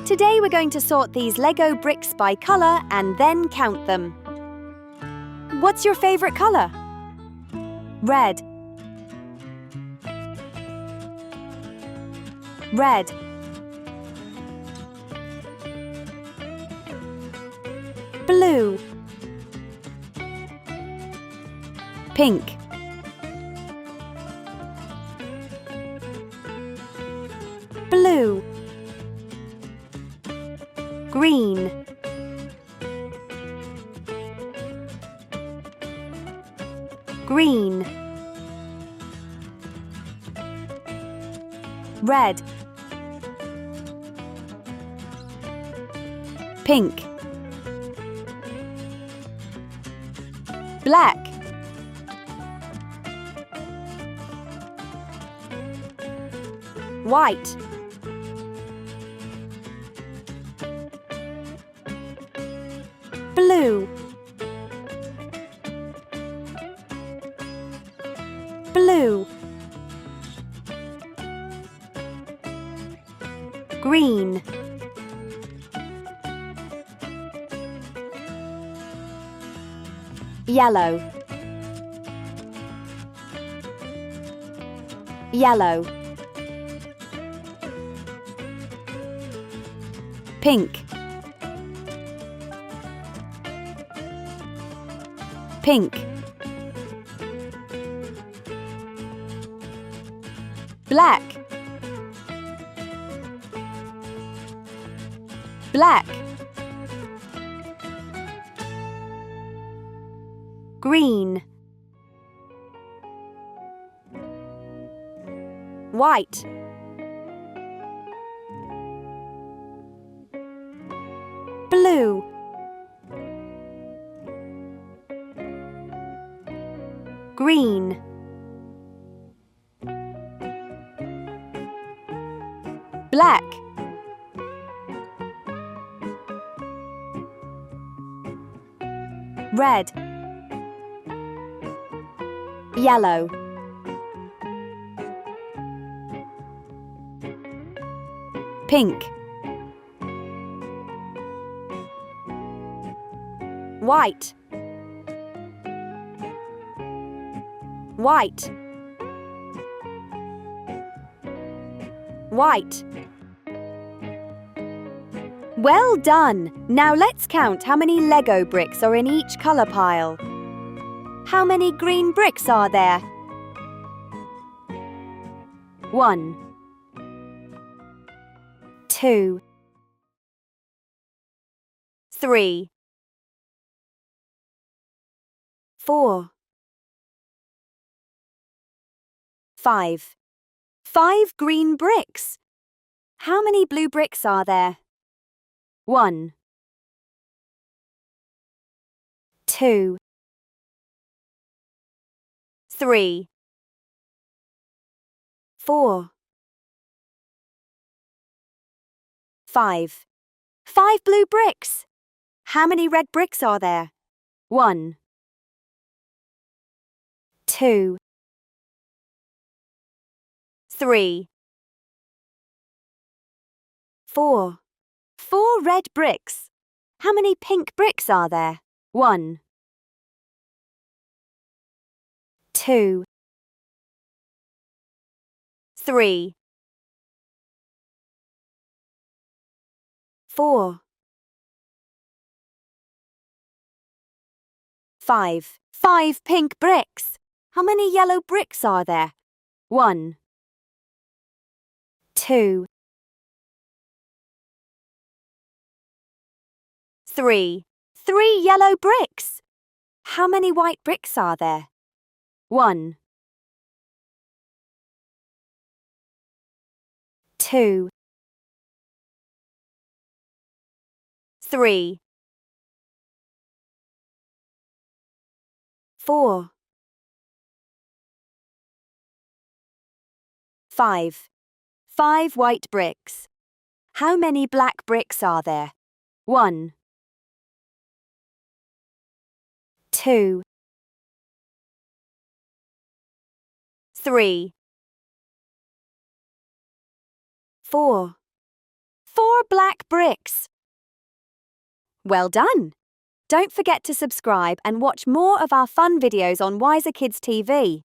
Today we're going to sort these Lego bricks by colour and then count them. What's your favourite colour? Red. Red. Blue. Pink. Blue. Green. Green. Red. Pink. Black. White. Blue. Blue. Green. Yellow. Yellow. Pink. Pink. Black. Black. Green. White. Blue. Green. Black. Red. Yellow. Pink. White. White. White. Well done! Now let's count how many Lego bricks are in each colour pile. How many green bricks are there? 1, 2, 3, 4, 5. 5 green bricks. How many blue bricks are there? 1, 2, 3, 4, 5. 5 blue bricks. How many red bricks are there? 1, 2, 3, 4. 4 red bricks. How many pink bricks are there? 1, 2, 3, 4, 5. 5 pink bricks. How many yellow bricks are there? 1, 2, 3. 3 yellow bricks. How many white bricks are there? 1, 2, 3, 4, 5. 5 white bricks. How many black bricks are there? 1, 2, 3, 4, 4 black bricks. Well done! Don't forget to subscribe and watch more of our fun videos on Wiser Kids TV.